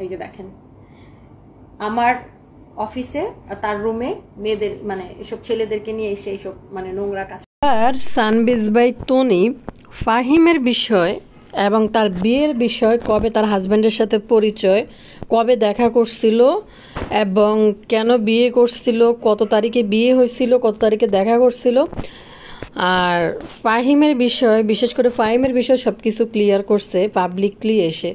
এই যে দেখেন আমার অফিসে তার রুমে মেয়েদের মানে এসব ছেলেদেরকে নিয়ে এসে এইসব মানে নোংরা কাজ। আর সানবিজ বাই তনি ফাহিমের বিষয় এবং তার বিয়ের বিষয়, কবে তার হাজব্যান্ডের সাথে পরিচয়, কবে দেখা করছিল এবং কেন বিয়ে করছিল, কত তারিখে বিয়ে হয়েছিল, কত তারিখে দেখা করছিল, আর ফাহিমের বিষয়, বিশেষ করে ফাহিমের বিষয় সব কিছু ক্লিয়ার করছে পাবলিকলি এসে।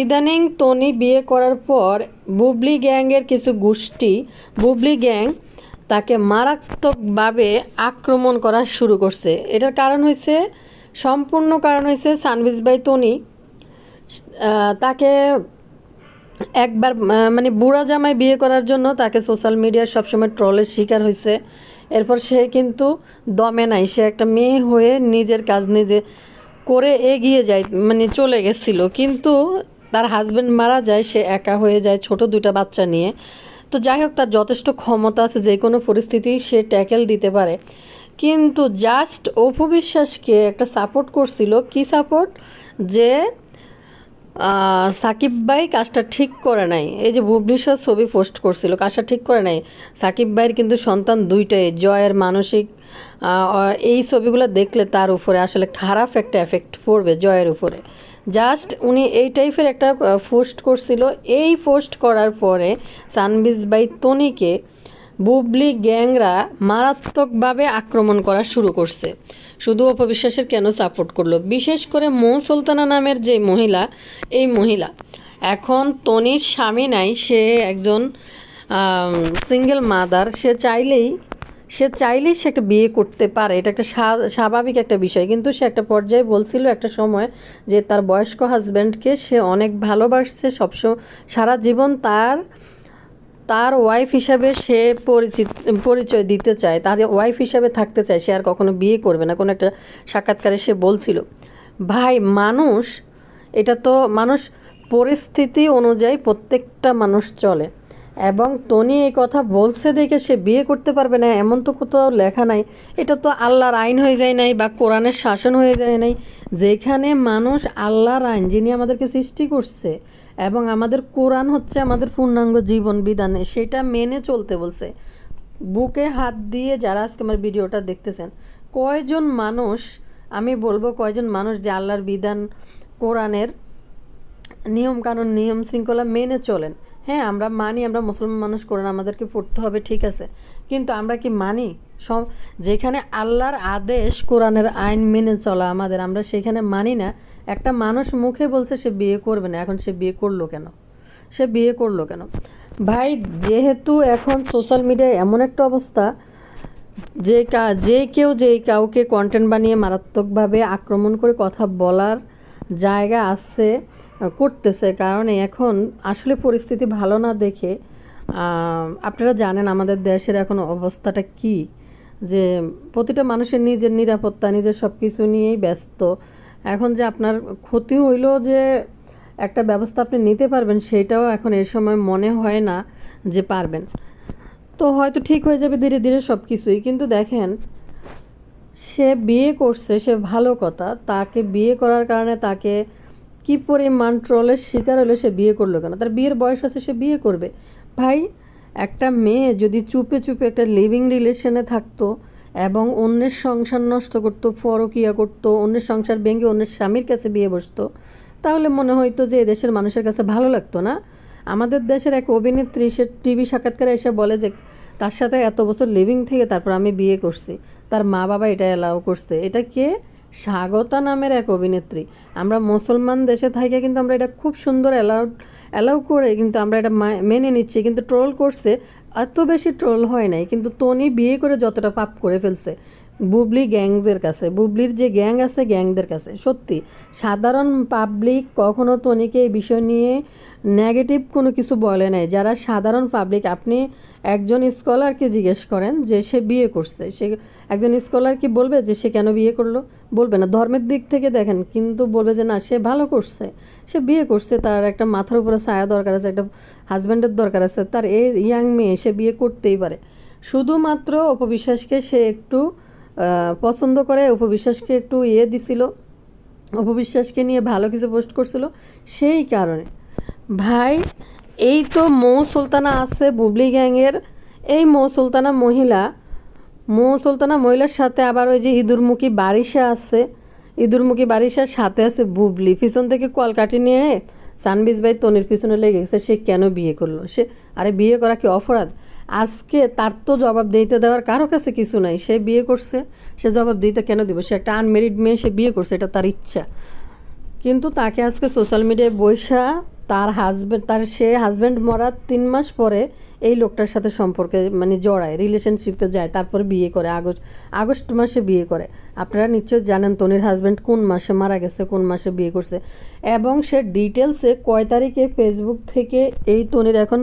ইদানিং তনি বিয়ে করার পর বুবলি গ্যাংয়ের কিছু গোষ্ঠী, বুবলি গ্যাং তাকে মারাত্মকভাবে আক্রমণ করা শুরু করছে। এটার কারণ হয়েছে, সম্পূর্ণ কারণ হয়েছে সানবিজ বাই তনি তাকে একবার মানে বুড়া জামাই বিয়ে করার জন্য তাকে সোশ্যাল মিডিয়ায় সবসময় ট্রলের শিকার হয়েছে। এরপর সে কিন্তু দমে নাই, সে একটা মেয়ে হয়ে নিজের কাজ নিজে করে এগিয়ে যায়, মানে চলে গেছিল। কিন্তু তার হাজব্যান্ড মারা যায়, সে একা হয়ে যায় ছোট দুইটা বাচ্চা নিয়ে। তো যাই হোক, তার যথেষ্ট ক্ষমতা আছে, যে কোনো পরিস্থিতি সে ট্যাকেল দিতে পারে। কিন্তু জাস্ট অপু বিশ্বাসকে একটা সাপোর্ট করছিল। কি সাপোর্ট? যে সাকিব ভাই কাজটা ঠিক করে নাই। এই যে ভুবনেশ্বর ছবি পোস্ট করছিল, কাজটা ঠিক করে নাই। সাকিব ভাইয়ের কিন্তু সন্তান দুইটাই, জয়ের মানসিক এই ছবিগুলো দেখলে তার উপরে আসলে খারাপ একটা এফেক্ট পড়বে জয়ের উপরে। জাস্ট উনি এই টাইপের একটা পোস্ট করছিল। এই পোস্ট করার পরে সানবিজ বাই তনিকে বুবলি গ্যাংরা মারাত্মকভাবে আক্রমণ করা শুরু করছে। শুধু অপবিশ্বাসের কেন সাপোর্ট করলো, বিশেষ করে মৌ সুলতানা নামের যে মহিলা, এই মহিলা এখন তনির স্বামী নাই, সে একজন সিঙ্গেল মাদার। সে চাইলেই সে একটা বিয়ে করতে পারে, এটা একটা স্বাভাবিক একটা বিষয়। কিন্তু সে একটা পর্যায়ে বলছিল একটা সময় যে তার বয়স্ক হাজব্যান্ডকে সে অনেক ভালোবাসছে, সবসময় সারা জীবন তার ওয়াইফ হিসাবে সে পরিচয় দিতে চায়, তার ওয়াইফ হিসাবে থাকতে চায়, সে আর কখনো বিয়ে করবে না। কোনো একটা সাক্ষাৎকারে সে বলছিল। ভাই, মানুষ, এটা তো মানুষ পরিস্থিতি অনুযায়ী প্রত্যেকটা মানুষ চলে, এবং তনি এই কথা বলছে দেখে সে বিয়ে করতে পারবে না এমন তো কোথাও লেখা নাই। এটা তো আল্লাহর আইন হয়ে যায় নাই, বা কোরআনের শাসন হয়ে যায় নাই, যেখানে মানুষ আল্লাহর আইন, যিনি আমাদেরকে সৃষ্টি করছে এবং আমাদের কোরআন হচ্ছে আমাদের পূর্ণাঙ্গ জীবন বিধানে, সেটা মেনে চলতে বলছে। বুকে হাত দিয়ে যারা আজকে আমার ভিডিওটা দেখতেছেন, কয়জন মানুষ, আমি বলবো কয়জন মানুষ যে আল্লাহর বিধান, কোরআনের নিয়ম কানুন, নিয়ম শৃঙ্খলা মেনে চলেন? হ্যাঁ, আমরা মানি, আমরা মুসলমান মানুষ, কোরআন আমাদেরকে পড়তে হবে, ঠিক আছে, কিন্তু আমরা কি মানি? যেখানে আল্লাহর আদেশ, কোরআনের আইন মেনে চলা আমাদের, আমরা সেখানে মানি না। একটা মানুষ মুখে বলছে সে বিয়ে করবে না, এখন সে বিয়ে করলো কেন? ভাই, যেহেতু এখন সোশ্যাল মিডিয়ায় এমন একটা অবস্থা যে কেউ কাউকে কন্টেন্ট বানিয়ে মারাত্মকভাবে আক্রমণ করে কথা বলার জায়গা আছে, করতেছে। কারণ এখন আসলে পরিস্থিতি ভালো না দেখে, আপনারা জানেন আমাদের দেশের এখন অবস্থাটা কি, যে প্রতিটা মানুষের নিজের নিরাপত্তা, নিজের সব কিছু নিয়েই ব্যস্ত। এখন যে আপনার ক্ষতি হইলো যে একটা ব্যবস্থা আপনি নিতে পারবেন, সেটাও এখন এই সময় মনে হয় না যে পারবেন। তো হয়তো ঠিক হয়ে যাবে ধীরে ধীরে সব কিছুই। কিন্তু দেখেন, সে বিয়ে করছে, সে ভালো কথা, তাকে বিয়ে করার কারণে তাকে কি পরিমাণ ট্রলের শিকার হলো, সে বিয়ে করলো কেন? তার বিয়ের বয়স আছে, সে বিয়ে করবে। ভাই, একটা মেয়ে যদি চুপে চুপে একটা লিভিং রিলেশনে থাকতো এবং অন্যের সংসার নষ্ট করতো, পরকিয়া করতো, অন্যের সংসার ভেঙে অন্যের স্বামীর কাছে বিয়ে বসতো, তাহলে মনে হয়তো যে এদেশের মানুষের কাছে ভালো লাগতো না। আমাদের দেশের এক অভিনেত্রী, সে টিভি সাক্ষাৎকারে এসে বলে যে তার সাথে এত বছর লিভিং থেকে তারপর আমি বিয়ে করছি, তার মা বাবা এটা অ্যালাউ করছে। এটা কে? স্বাগতা নামের এক অভিনেত্রী। আমরা মুসলমান দেশে থাকি, কিন্তু আমরা এটা খুব সুন্দর অ্যালাউ করে কিন্তু আমরা এটা মেনে নিচ্ছি। কিন্তু ট্রোল করছে, এত বেশি ট্রোল হয় নাই, কিন্তু তনি বিয়ে করে যতটা পাপ করে ফেলছে বুবলি গ্যাংদের কাছে, বুবলির যে গ্যাং আছে গ্যাংদের কাছে। সত্যি সাধারণ পাবলিক কখনো তনিকে এই বিষয় নিয়ে নেগেটিভ কোনো কিছু বলে নাই। যারা সাধারণ পাবলিক, আপনি একজন স্কলারকে জিজ্ঞেস করেন যে সে বিয়ে করছে, সে একজন স্কলার কি বলবে যে সে কেন বিয়ে করলো? বলবে না। ধর্মের দিক থেকে দেখেন, কিন্তু বলবে যে না, সে ভালো করছে, সে বিয়ে করছে, তার একটা মাথার উপরে ছায়া দরকার আছে, একটা হাজব্যান্ডের দরকার আছে, তার এই ইয়াং মেয়ে, সে বিয়ে করতেই পারে। শুধুমাত্র অপবিশ্বাসকে সে একটু পছন্দ করে, অপবিশ্বাসকে একটু দিছিল, অপবিশ্বাসকে নিয়ে ভালো কিছু পোস্ট করছিল, সেই কারণে। ভাই, এই তো মৌ সুলতানা আছে বুবলি গ্যাংয়ের। এই মৌ সুলতানা মহিলার সাথে আবার ওই যে ইঁদুরমুখী বারিশা আছে। ইঁদুরমুখী বারিশার সাথে আছে বুবলি। পিছন থেকে কলকাঠি নিয়ে সানবিজ ভাই তনির পিছনে লেগে গেছে। সে কেন বিয়ে করলো? আরে বিয়ে করা কি অপরাধ? আজকে তার তো জবাব দিতে দেওয়ার কারো কাছে কিছু নাই। সে বিয়ে করছে, সে জবাব দিতে কেন দিব? সে একটা আনমেরিড মেয়ে, সে বিয়ে করছে, এটা তার ইচ্ছা। কিন্তু তাকে আজকে সোশ্যাল মিডিয়ায় বইসা সে হাজব্যান্ড মরার 3 মাস পরে এই লোকটার সাথে সম্পর্কে মানে জড়ায়, রিলেশনশিপে যায়, তারপরে বিয়ে করে। আগস্ট মাসে বিয়ে করে। আপনারা নিশ্চয় জানেন তনির হাজব্যান্ড কোন মাসে মারা গেছে, কোন মাসে বিয়ে করছে, এবং সে ডিটেলসে কয় তারিখে ফেসবুক থেকে এই তনির এখন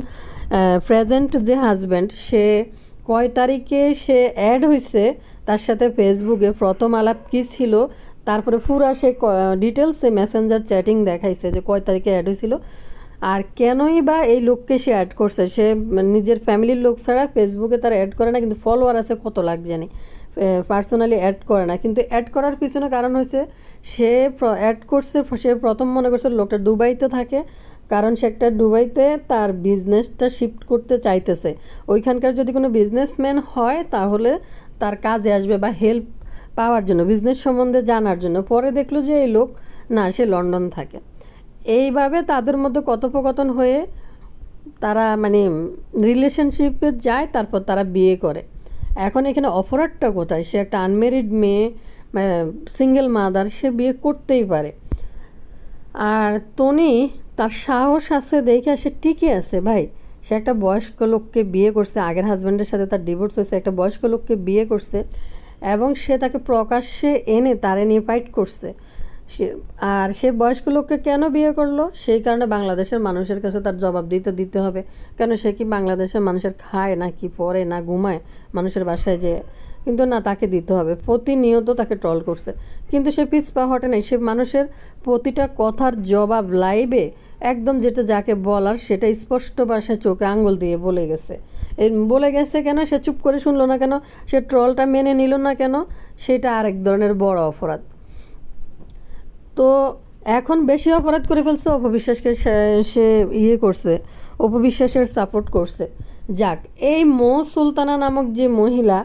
প্রেজেন্ট যে হাজব্যান্ড, সে কয় তারিখে সে অ্যাড হয়েছে তার সাথে ফেসবুকে, প্রথম আলাপ কী ছিল, তারপরে পুরা সে ডিটেলসে মেসেঞ্জার চ্যাটিং দেখাইছে যে কয় তারিখে অ্যাড হয়েছিল আর কেনই বা এই লোককে সে অ্যাড করছে। সে নিজের ফ্যামিলির লোক ছাড়া ফেসবুকে তারা অ্যাড করে না, কিন্তু ফলোয়ার আছে কত লাখ জানি, পার্সোনালি অ্যাড করে না। কিন্তু অ্যাড করার পিছনে কারণ হয়েছে সে অ্যাড করছে, সে প্রথম মনে করছে লোকটা দুবাইতে থাকে, কারণ সে একটা দুবাইতে তার বিজনেসটা শিফট করতে চাইতেছে। ওইখানকার যদি কোনো বিজনেসম্যান হয় তাহলে তার কাজে আসবে বা হেল্প পাওয়ার জন্য, বিজনেস সম্বন্ধে জানার জন্য। পরে দেখলো যে এই লোক না, সে লন্ডন থাকে। এইভাবে তাদের মধ্যে কথোপকথন হয়ে তারা মানে রিলেশনশিপে যায়, তারপর তারা বিয়ে করে। এখন এখানে অপরাধটা কোথায়? সে একটা আনমেরিড মেয়ে, সিঙ্গেল মাদার, সে বিয়ে করতেই পারে। আর তনি তার সাহস আছে দেখে সে টিকে আছে। ভাই, সে একটা বয়স্ক লোককে বিয়ে করছে, আগের হাজব্যান্ডের সাথে তার ডিভোর্স হয়েছে, একটা বয়স্ক লোককে বিয়ে করছে এবং সে তাকে প্রকাশ্যে এনে তারে নিয়ে ফাইট করছে। সে বয়স্ক লোককে কেন বিয়ে করলো? সেই কারণে বাংলাদেশের মানুষের কাছে তার জবাব দিতে হবে। কেন, সে কি বাংলাদেশের মানুষের খায় না কি পরে না ঘুমায় মানুষের বাসায় যে? কিন্তু না, তাকে দিতে হবে। প্রতিনিয়ত তাকে ট্রল করছে, কিন্তু সে পিছপা হটে নাই। সে মানুষের প্রতিটা কথার জবাব লাইভে একদম যেটা যাকে বলার সেটা স্পষ্ট ভাষায় চোখে আঙ্গুল দিয়ে বলে গেছে। কেন সে চুপ করে শুনলো না? কেন সে ট্রলটা মেনে নিল না? কেন? সেটা আরেক ধরনের বড় অপরাধ। তো এখন বেশি অপরাধ করে ফেলছে, অপবিশ্বাসকে সে করছে, অপবিশ্বাসের সাপোর্ট করছে। যাক, এই মৌ সুলতানা নামক যে মহিলা,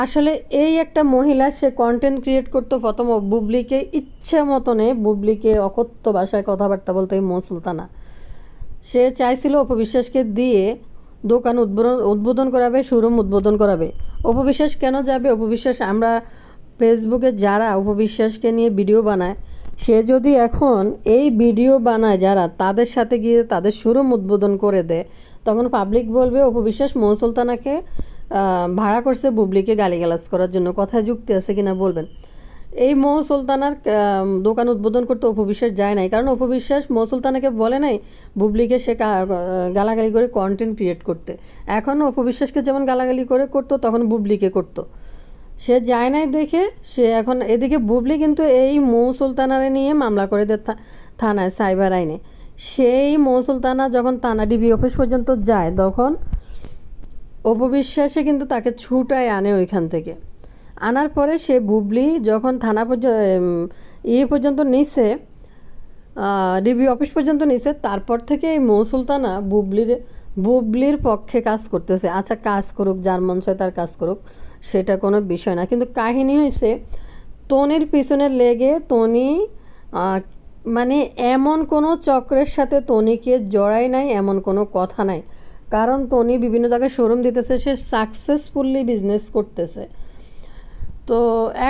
আসলে এই একটা মহিলা, সে কন্টেন্ট ক্রিয়েট করতো প্রথম বুবলিকে ইচ্ছে মতনে, বুবলিকে অকথ্য ভাষায় কথাবার্তা বলতো এই মৌ সুলতানা। সে চাইছিল অপবিশ্বাসকে দিয়ে দোকান উদ্বোধন করাবে, শোরুম উদ্বোধন করাবে। অপবিশ্বাস কেন যাবে? অপবিশ্বাস, আমরা ফেসবুকে যারা অপবিশ্বাসকে নিয়ে ভিডিও বানায়, সে যদি এখন এই ভিডিও বানায় যারা, তাদের সাথে গিয়ে তাদের শোরুম উদ্বোধন করে দেয়, তখন পাবলিক বলবে অপবিশ্বাস মৌ সুলতানাকে ভাড়া করছে বুবলিকে গালিগালাজ করার জন্য। কথায় যুক্তি আছে কিনা বলবেন। এই মৌ সুলতানার দোকান উদ্বোধন করতে অপবিশ্বাস যায় নাই, কারণ অপবিশ্বাস মৌ সুলতানাকে বলে নাই বুবলিকে সে গালাগালি করে কন্টেন্ট ক্রিয়েট করতে। এখন অপবিশ্বাসকে যেমন গালাগালি করে করতো, তখন বুবলিকে করতো। সে যায় নাই দেখে সে এখন এদিকে বুবলি কিন্তু এই মৌ সুলতানারে নিয়ে মামলা করে দেয় থানায়, সাইবার আইনে। সেই মৌ সুলতানা যখন থানা ডিবি অফিস পর্যন্ত যায়, তখন অপবিশ্বাসে কিন্তু তাকে ছুটায় আনে ওইখান থেকে। আনার পরে সে বুবলি যখন থানা পর্যন্ত নিছে, ডিবি অফিস পর্যন্ত নিছে, তারপর থেকে এই মৌ সুলতানা বুবলির পক্ষে কাজ করতেছে। আচ্ছা, কাজ করুক, যার মন চায় তার কাজ করুক, সেটা কোনো বিষয় না। কিন্তু কাহিনী হয়েছে তনির পিছনে লেগে তনি মানে এমন কোনো চক্রের সাথে তনিকে জড়াই নাই, এমন কোনো কথা নাই। কারণ তনি বিভিন্ন জায়গায় শোরুম দিতেছে, সে সাকসেসফুলি বিজনেস করতেছে। তো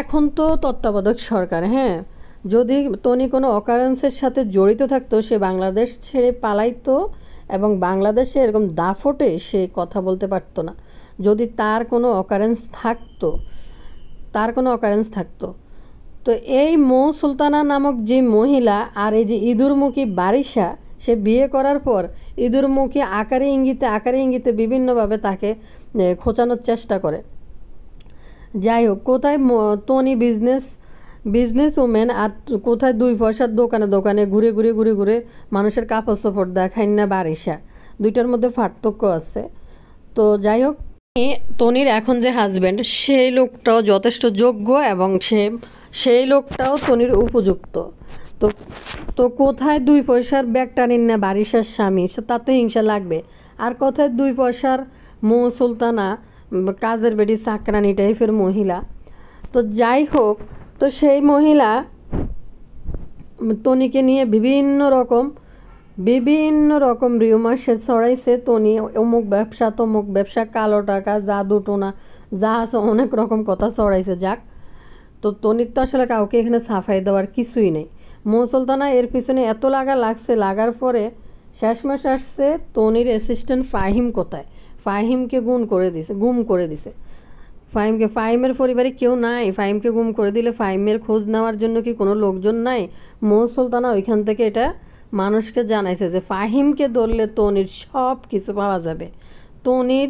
এখন তো তত্ত্বাবধায়ক সরকার, হ্যাঁ, যদি তনি কোনো অকারেন্সের সাথে জড়িত থাকতো, সে বাংলাদেশ ছেড়ে পালাইতো এবং বাংলাদেশে এরকম দাফটে সে কথা বলতে পারতো না। যদি তার কোনো অকারেন্স থাকতো। তো এই মৌ সুলতানা নামক যে মহিলা আর এই যে ইঁদুরমুখী বারিশা, সে বিয়ে করার পর ইঁদুরমুখী আকারে ইঙ্গিতে বিভিন্নভাবে তাকে খোঁচানোর চেষ্টা করে। যাই হোক, কোথায় তনি বিজনেস ওমেন আর কোথায় 2 পয়সার দোকানে ঘুরে মানুষের কাপড় চোপড় দেখায় না বারিশা, দুইটার মধ্যে পার্থক্য আছে। তো যাই হোক, তনির এখন যে হাজব্যান্ড, সেই লোকটাও যথেষ্ট যোগ্য এবং সেই লোকটাও তনির উপযুক্ত। তো তো কোথায় 2 পয়সার ব্যাগ টানিন না বারিশার স্বামী, তার তো হিংসা লাগবে। আর কোথায় 2 পয়সার সুলতানা, কাজের বেটি চাকরানি টাইপের মহিলা। তো যাই হোক, তো সেই মহিলা তনিকে নিয়ে বিভিন্ন রকম রিউমার সে ছড়াইছে। তনি অমুক ব্যবসা তমুক ব্যবসা, কালো টাকা, জাদু টোনা যা আছে অনেক রকম কথা ছড়াইছে। যাক, তো তনির তো আসলে কাউকে এখানে সাফাই দেওয়ার কিছুই নেই। সুলতানা এর পিছনে এত লাগছে, লাগার পরে শেষমেশ আসছে তনির অ্যাসিস্ট্যান্ট ফাহিম কোথায়, ফাহিমকে গুম করে দিছে। ফাহিমের পরিবারে কেউ নাই, ফাহিমকে গুম করে দিলে ফাহিমের খোঁজ নেওয়ার জন্য কি কোনো লোকজন নাই? সুলতানা ওইখান থেকে এটা মানুষকে জানাইছে যে ফাহিমকে ধরলে তনির সব কিছু পাওয়া যাবে। তনির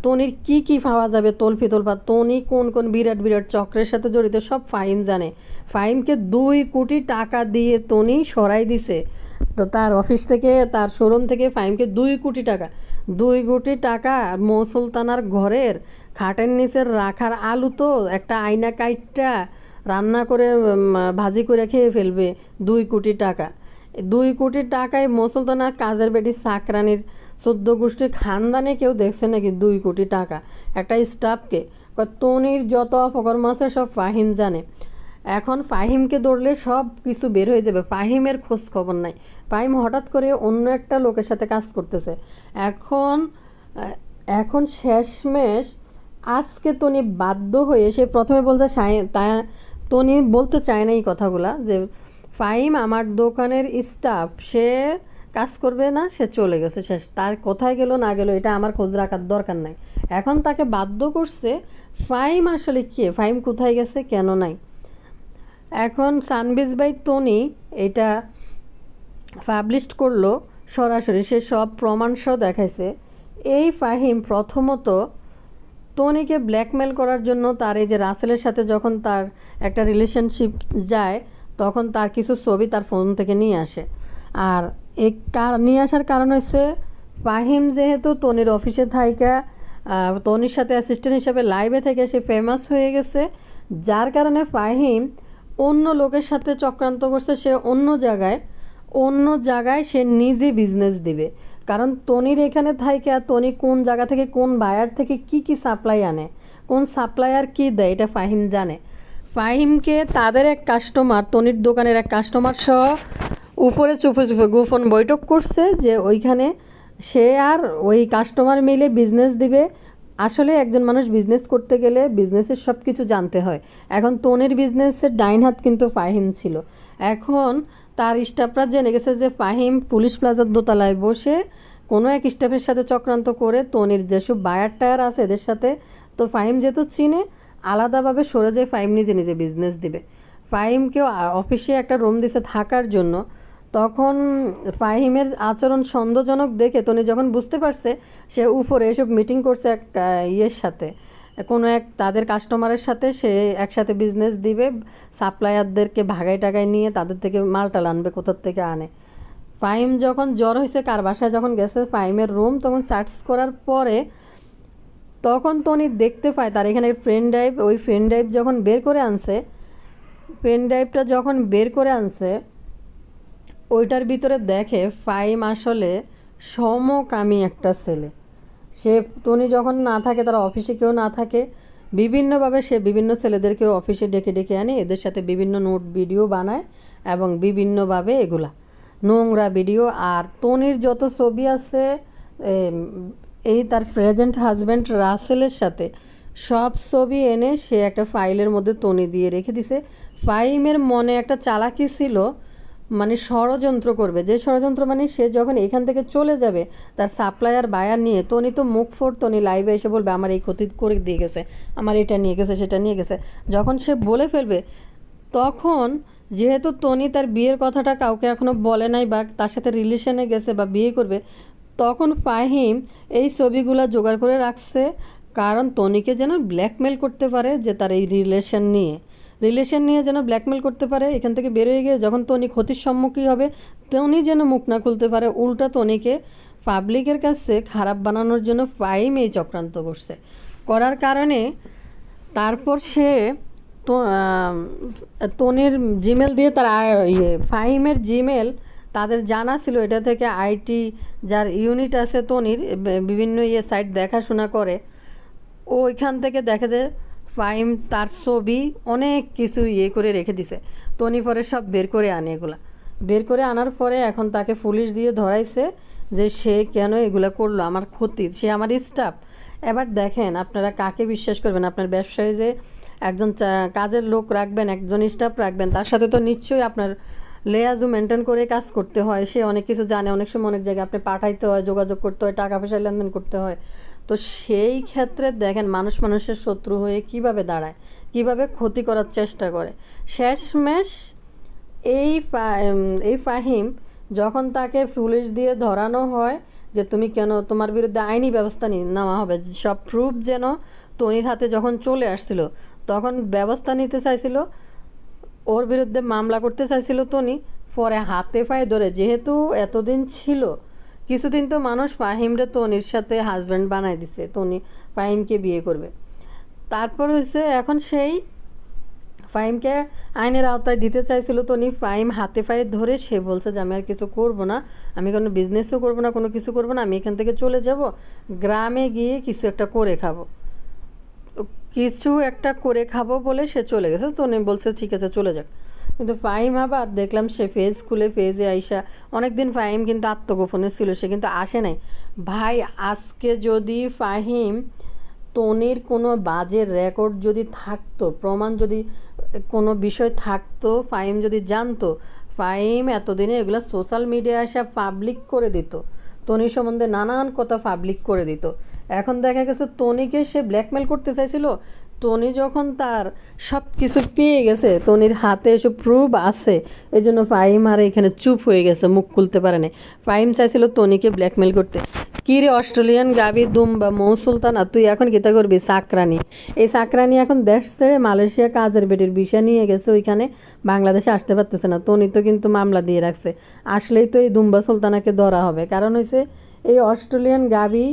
তনির কি পাওয়া যাবে, তলফি তোলপা, তনি কোন কোন বিরাট চক্রের সাথে জড়িত সব ফাহিম জানে। ফাহিমকে 2 কোটি টাকা দিয়ে তনি সরাই দিছে। তো তার অফিস থেকে, তার শোরুম থেকে ফাহিমকে 2 কোটি টাকা সুলতানার ঘরের খাটের নিচের রাখার আলু তো একটা আয়না কাইটটা রান্না করে ভাজি করে খেয়ে ফেলবে। 2 কোটি টাকা, 2 কোটি টাকায় সুলতানার কাজের বেটি চাকরানির 14 গোষ্ঠীর খানদানে কেউ দেখছে নাকি 2 কোটি টাকা একটা স্টাফকে? তনির যত অপকর্ম আছে সব ফাহিম জানে। এখন ফাহিমকে ধরলে সব কিছু বের হয়ে যাবে। ফাহিমের খোঁজ খবর নাই। ফাহিম হঠাৎ করে অন্য একটা লোকের সাথে কাজ করতেছে। এখন শেষমেশ আজকে তনি বাধ্য হয়ে, সে প্রথমে বলতে তনি বলতে চায় না এই কথাগুলা, যে ফাহিম আমার দোকানের স্টাফ, সে কাজ করবে না, সে চলে গেছে, শেষ। তার কোথায় গেল না গেল এটা আমার খোঁজ রাখার দরকার নাই। এখন তাকে বাধ্য করছে ফাহিম আসলে কে, ফাহিম কোথায় গেছে, কেন নাই। এখন সানবিজ বাই তনি এটা পাবলিশ করলো সরাসরি, সে সব প্রমাণ সহ দেখাইছে। এই ফাহিম প্রথমত তনিকে ব্ল্যাকমেল করার জন্য তার এই যে রাসেলের সাথে যখন তার একটা রিলেশনশিপ যায়, তখন তার কিছু ছবি তার ফোন থেকে নিয়ে আসে। আর নিয়ে আসার কারণ হচ্ছে ফাহিম যেহেতু তনির অফিসে থাইকা তনির সাথে অ্যাসিস্ট্যান্ট হিসাবে লাইভে থেকে সে ফেমাস হয়ে গেছে, যার কারণে ফাহিম অন্য লোকের সাথে চক্রান্ত করছে। সে অন্য জায়গায় সে নিজে বিজনেস দিবে। কারণ তনির এখানে থাইকা তনি কোন জায়গা থেকে কোন বায়ার থেকে কি সাপ্লাই আনে, কোন সাপ্লায়ার কি দেয়, এটা ফাহিম জানে। ফাহিমকে তাদের এক কাস্টমার, তনির দোকানের এক কাস্টমার সহ উপরে চুপে গোপন বৈঠক করছে যে ওইখানে সে আর ওই কাস্টমার মিলে বিজনেস দিবে। আসলে একজন মানুষ বিজনেস করতে গেলে বিজনেসের সব কিছু জানতে হয়। এখন তনির বিজনেসের ডাইন হাত কিন্তু ফাহিম ছিল। এখন তার স্টাফরা জেনে গেছে যে ফাহিম পুলিশ প্লাজার দোতলায় বসে কোনো এক স্টাফের সাথে চক্রান্ত করে তনির যেসব বায়ার টায়ার আছে এদের সাথে, তো ফাহিম যেহেতু চিনে, আলাদাভাবে সরে যায় ফাহিম নিজে নিজে বিজনেস দিবে। ফাহিমকেও অফিসে একটা রুম দিছে থাকার জন্য। তখন ফাহিমের আচরণ সন্দেহজনক দেখে তনি যখন বুঝতে পারছে, সে উপরে এসব মিটিং করছে এক ইয়ের সাথে, কোনো এক তাদের কাস্টমারের সাথে, সে একসাথে বিজনেস দিবে, সাপ্লায়ারদেরকে ভাগায় টাগায় নিয়ে তাদের থেকে মালটাল আনবে, কোথার থেকে আনে। ফাহিম যখন জ্বর হয়েছে, কার বাসায় যখন গেছে ফাহিমের রুম, তখন সার্চ করার পরে তখন তনি দেখতে পায় তার এখানে পেন ড্রাইভ, ওই পেন ড্রাইভ যখন বের করে আনছে ওইটার ভিতরে দেখে ফাহিম আসলে সমকামী একটা ছেলে। সে তনি যখন না থাকে, তারা অফিসে কেউ না থাকে, বিভিন্নভাবে সে বিভিন্ন ছেলেদেরকেও অফিসে ডেকে আনে, এদের সাথে বিভিন্ন নোট ভিডিও বানায় এবং বিভিন্নভাবে এগুলা নোংরা ভিডিও। আর তনির যত ছবি আছে এই তার প্রেজেন্ট হাজব্যান্ড রাসেলের সাথে, সব ছবি এনে সে একটা ফাইলের মধ্যে তনি দিয়ে রেখে দিছে। ফাহিমের মনে একটা চালাকি ছিল, মানে ষড়যন্ত্র করবে, যে ষড়যন্ত্র মানে সে যখন এখান থেকে চলে যাবে তার সাপ্লায়ার বায়ার নিয়ে, তনি তো মুখ ফোর, তনি লাইভে এসে বলবে আমার এই ক্ষতি করে দিয়ে গেছে, আমার এটা নিয়ে গেছে, সেটা নিয়ে গেছে। যখন সে বলে ফেলবে, তখন যেহেতু তনি তার বিয়ের কথাটা কাউকে এখনও বলে নাই বা তার সাথে রিলেশনে গেছে বা বিয়ে করবে, তখন ফাহিম এই ছবিগুলো জোগাড় করে রাখছে, কারণ তনিকে যেন ব্ল্যাকমেল করতে পারে, যে তার এই রিলেশন নিয়ে যেন ব্ল্যাকমেল করতে পারে। এখান থেকে বেরোয় গিয়ে যখন তনি ক্ষতির সম্মুখীন হবে, তনি যেন মুখ না খুলতে পারে, উল্টা তনিকে পাবলিকের কাছে খারাপ বানানোর জন্য ফাহিম এই চক্রান্ত করার কারণে তারপর সে তো তনির জিমেল দিয়ে তার ফাহিমের জিমেল তাদের জানা ছিল, এটা থেকে আইটি যার ইউনিট আছে তনির বিভিন্ন সাইট দেখাশোনা করে, ওইখান থেকে দেখে যে ফাহিম তার ছবি অনেক কিছু করে রেখে দিছে। তনি পরে সব বের করে আনে, এগুলা বের করে আনার পরে এখন তাকে পুলিশ দিয়ে ধরাইছে যে সে কেন এগুলা করলো, আমার ক্ষতি, সে আমার স্টাফ। এবার দেখেন আপনারা কাকে বিশ্বাস করবেন? আপনার ব্যবসায় যে একজন কাজের লোক রাখবেন, একজন স্টাফ রাখবেন, তার সাথে তো নিশ্চয়ই আপনার লেয়াজু মেনটেন করে কাজ করতে হয়। সে অনেক কিছু জানে, অনেক সময় অনেক জায়গায় আপনি পাঠাইতে হয়, যোগাযোগ করতে হয়, টাকা পয়সা লেনদেন করতে হয়। তো সেই ক্ষেত্রে দেখেন মানুষ মানুষের শত্রু হয়ে কিভাবে দাঁড়ায়, কিভাবে ক্ষতি করার চেষ্টা করে। শেষমেশ এই ফাহিম যখন তাকে পুলিশ দিয়ে ধরানো হয় যে তুমি কেন, তোমার বিরুদ্ধে আইনি ব্যবস্থা নেওয়া হবে, সব প্রুফ যেন তনির হাতে যখন চলে আসছিল তখন ব্যবস্থা নিতে চাইছিল, ওর বিরুদ্ধে মামলা করতে চাইছিল তনি। পরে হাতে পায়ে ধরে, যেহেতু এতদিন ছিল, কিছুদিন তো মানুষ ফাহিমরে তনির সাথে হাজব্যান্ড বানাই দিছে, তনি ফাহিমকে বিয়ে করবে। তারপর হয়েছে এখন সেই ফাহিমকে আইনের আওতায় দিতে চাইছিল তনি। ফাহিম হাতে পায়ে ধরে সে বলছে যে আমি আর কিছু করব না, আমি কোনো বিজনেসও করব না, কোনো কিছু করব না, আমি এখান থেকে চলে যাব, গ্রামে গিয়ে কিছু একটা করে খাবো, কিছু একটা করে খাবো বলে সে চলে গেছে। তনি বলছে ঠিক আছে চলে যাক। কিন্তু ফাহিম আবার দেখলাম সে পেজ খুলে পেজে আইসা, অনেকদিন ফাহিম কিন্তু আত্মগোপনে ছিল, সে কিন্তু আসে নাই। ভাই আজকে যদি ফাহিম তনির কোনো বাজে রেকর্ড যদি থাকতো, প্রমাণ যদি কোনো বিষয় থাকতো, ফাহিম যদি জানতো, ফাহিম এতদিনে এগুলো সোশ্যাল মিডিয়ায় আসা পাবলিক করে দিত, তনির সম্বন্ধে নানান কথা পাবলিক করে দিত। এখন দেখা গেছে তনিকে সে ব্ল্যাকমেল করতে চাইছিল। তনি যখন তার সব কিছু পেয়ে গেছে, তনির হাতে এসব প্রুফ আছে, এই জন্য ফাহিম আর এখানে চুপ হয়ে গেছে, মুখ খুলতে পারে না। ফাহিম চাইছিল তনিকে ব্ল্যাকমেল করতে। কী রে অস্ট্রেলিয়ান গাবি দুম্বা মৌ সুলতানা, তুই এখন কিতা করবি? চাকরানি, এই চাকরানি এখন দেশ ছেড়ে মালয়েশিয়া কাজের বেটির ভিসা নিয়ে গেছে, ওইখানে বাংলাদেশে আসতে পারতেছে না। তনি তো কিন্তু মামলা দিয়ে রাখছে, আসলেই তো এই দুম্বা সুলতানাকে ধরা হবে। কারণ হয়েছে এই অস্ট্রেলিয়ান গাবি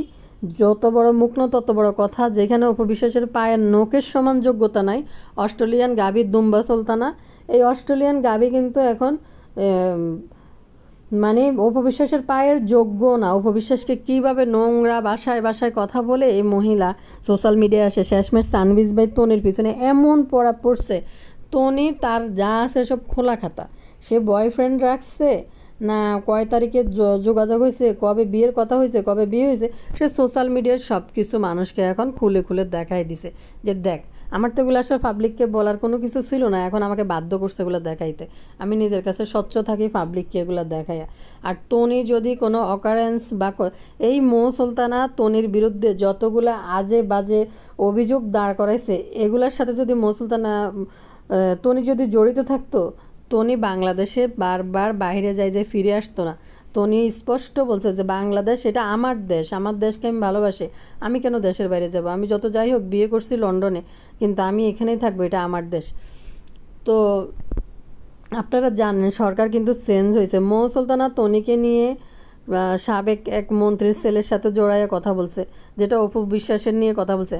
যত বড় মুখ না তত বড় কথা, যেখানে উপবিশ্বাসের পায়ের নখের সমান যোগ্যতা নাই অস্ট্রেলিয়ান গাবির দুম্বা সুলতানা। এই অস্ট্রেলিয়ান গাবি কিন্তু এখন মানে উপবিশ্বাসের পায়ের যোগ্য না। উপবিশ্বাসকে কীভাবে নোংরা বাসায় বাসায় কথা বলে এই মহিলা সোশ্যাল মিডিয়ায় আসে। শেষমেশ সানভিজ ভাই তনির পিছনে এমন পড়া পড়ছে, তনি তার যা আছে সব খোলা খাতা, সে বয়ফ্রেন্ড রাখছে না, কয় তারিখে যোগাযোগ হয়েছে, কবে বিয়ের কথা হয়েছে, কবে বিয়ে হয়েছে, সে সোশ্যাল মিডিয়ার সব কিছু মানুষকে এখন খুলে খুলে দেখাই দিছে যে দেখ। আমার তো এগুলো আসলে পাবলিককে বলার কোনো কিছু ছিল না, এখন আমাকে বাধ্য করছে এগুলো দেখাইতে। আমি নিজের কাছে স্বচ্ছ থাকি, পাবলিককে এগুলো দেখাই। আর তনি যদি কোনো অকারেন্স বা এই মৌ সুলতানা তনির বিরুদ্ধে যতগুলো আজে বাজে অভিযোগ দাঁড় করাইছে, এগুলোর সাথে যদি মৌ সুলতানা তনি যদি জড়িত থাকতো, তনি বাংলাদেশে বারবার বাইরে যায় যে ফিরে আসতো না। তনি স্পষ্ট বলছে যে বাংলাদেশ এটা আমার দেশ, আমার দেশকে আমি ভালোবাসি, আমি কেন দেশের বাইরে যাব, আমি যত যাই হোক বিয়ে করছি লন্ডনে, কিন্তু আমি এখানেই থাকবো, এটা আমার দেশ। তো আপনারা জানেন সরকার কিন্তু চেঞ্জ হয়েছে। মৌ সুলতানা তনিকে নিয়ে সাবেক এক মন্ত্রীর ছেলের সাথে জোড়াইয়া কথা বলছে, যেটা অপু বিশ্বাসের নিয়ে কথা বলছে।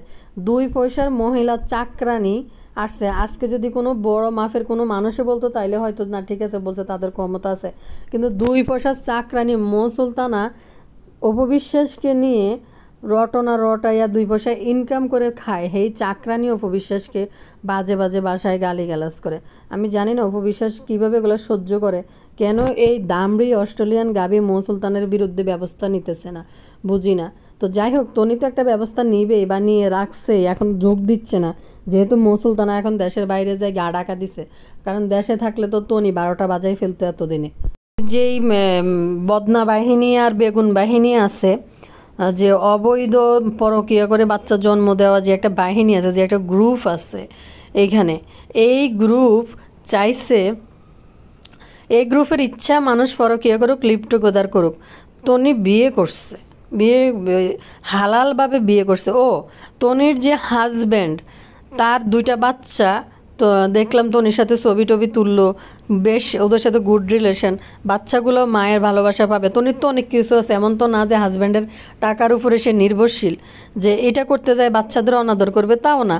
2 পয়সার মহিলা চাকরানি আসছে। আজকে যদি কোনো বড় মাফের কোনো মানুষে বলতো তাইলে হয়তো না ঠিক আছে বলছে, তাদের ক্ষমতা আছে। কিন্তু 2 পয়সার চাকরানি মৌ সুলতানা অপবিশ্বাসকে নিয়ে রটাইয়া 2 পয়সা ইনকাম করে খায়। এই চাকরানি অপবিশ্বাসকে বাজে বাজে বাসায় গালিগালাজ করে। আমি জানি না অপবিশ্বাস কীভাবে এগুলো সহ্য করে, কেন এই দামড়ি অস্ট্রেলিয়ান গাবি মৌ সুলতানের বিরুদ্ধে ব্যবস্থা নিতেছে না, বুঝি না। তো যাই হোক, তনি তো একটা ব্যবস্থা নিবে বা নিয়ে রাখছে, এখন যোগ দিচ্ছে না, যেহেতু মৌ সুলতানা এখন দেশের বাইরে যায় গা ডাকা দিছে। কারণ দেশে থাকলে তো তনি 12টা বাজাই ফেলতো এতদিনে। যেই বদনা বাহিনী আর বেগুন বাহিনী আছে, যে অবৈধ পরকীয়া করে বাচ্চা জন্ম দেওয়া যে একটা বাহিনী আছে, যে একটা গ্রুপ আছে এইখানে, এই গ্রুপ চাইছে, এই গ্রুপের ইচ্ছা মানুষ পরকীয়া করুক, লিপ্ট গোদার করুক। তনি বিয়ে করছে, বিয়ে হালালভাবে বিয়ে করছে। ও তনির যে হাজব্যান্ড, তার 2টা বাচ্চা, তো দেখলাম তনির সাথে ছবি টবি তুললো, বেশ ওদের সাথে গুড রিলেশন, বাচ্চাগুলো মায়ের ভালোবাসা পাবে। তনির তো অনেক কিছু আছে, এমন তো না যে হাজব্যান্ডের টাকার উপরে সে নির্ভরশীল, যে এটা করতে যায় বাচ্চাদের অনাদর করবে, তাও না।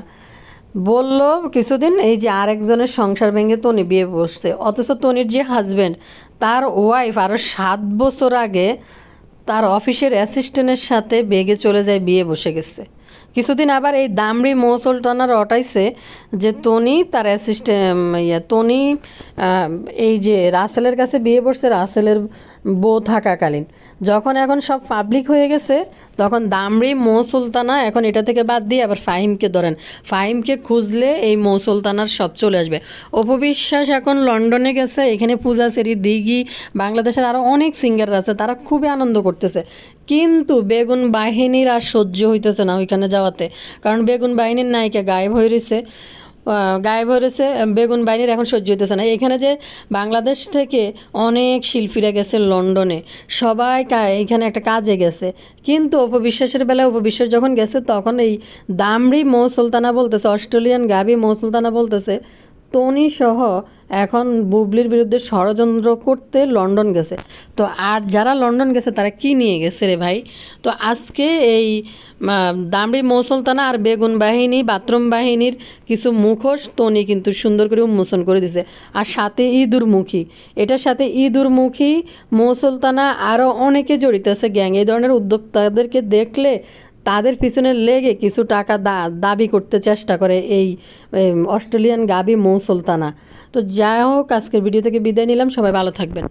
বলল কিছুদিন এই যে আরেকজনের সংসার ভেঙে তনি বিয়ে বসছে, অথচ তনির যে হাজব্যান্ড তার ওয়াইফ আরও 7 বছর আগে তার অফিসের অ্যাসিস্ট্যান্টের সাথে বেগে চলে যায়, বিয়ে বসে গেছে। কিছুদিন আবার এই দামড়ি মৌ সুলতানা রটাইছে যে তনি তার তনি এই যে রাসেলের কাছে বিয়ে বসছে রাসেলের বউ থাকাকালীন। যখন এখন সব পাবলিক হয়ে গেছে তখন দামড়ি মৌ সুলতানা এখন এটা থেকে বাদ দিয়ে আবার ফাহিমকে ধরেন, ফাহিমকে খুঁজলে এই মৌ সুলতানার সব চলে আসবে। অপু বিশ্বাস এখন লন্ডনে গেছে, এখানে পূজা সেরি দিঘি বাংলাদেশের আরও অনেক সিঙ্গার আছে, তারা খুবই আনন্দ করতেছে। কিন্তু বেগুন বাহিনীর আর সহ্য হইতেছে না ওইখানে যাওয়াতে, কারণ বেগুন বাহিনীর নায়িকা গায়েব হয়ে রয়েছে, বেগুন বাহিনীর এখন সহ্য হইতেছে না। এখানে যে বাংলাদেশ থেকে অনেক শিল্পীরা গেছে লন্ডনে, সবাই এখানে একটা কাজে গেছে, কিন্তু অপবিশ্বাসের বেলায় অপবিশ্বাস যখন গেছে তখন এই দামড়ি মৌ সুলতানা বলতেছে, অস্ট্রেলিয়ান গাবি মৌ সুলতানা বলতেছে টনি সহ এখন বুবলির বিরুদ্ধে ষড়যন্ত্র করতে লন্ডন গেছে। তো আর যারা লন্ডন গেছে তারা কি নিয়ে গেছে রে ভাই? তো আজকে এই দামড়ি মৌ সুলতানা আর বেগুন বাহিনী বাথরুম বাহিনীর কিছু মুখোশ টনি কিন্তু সুন্দর করে উন্মোচন করে দিছে, আর সাথে ইঁদুরমুখী, এটার সাথে ইঁদুরমুখী মৌ সুলতানা আরও অনেকে জড়িত আছে গ্যাং। এই ধরনের উদ্যোক্তাদেরকে দেখলে তাদের পিছনে লেগে কিছু টাকা দাবি করতে চেষ্টা করে এই অস্ট্রেলিয়ান গাবি মৌ সুলতানা। তো যাই হোক, আজকের ভিডিও থেকে বিদায় নিলাম, সবাই ভালো থাকবেন।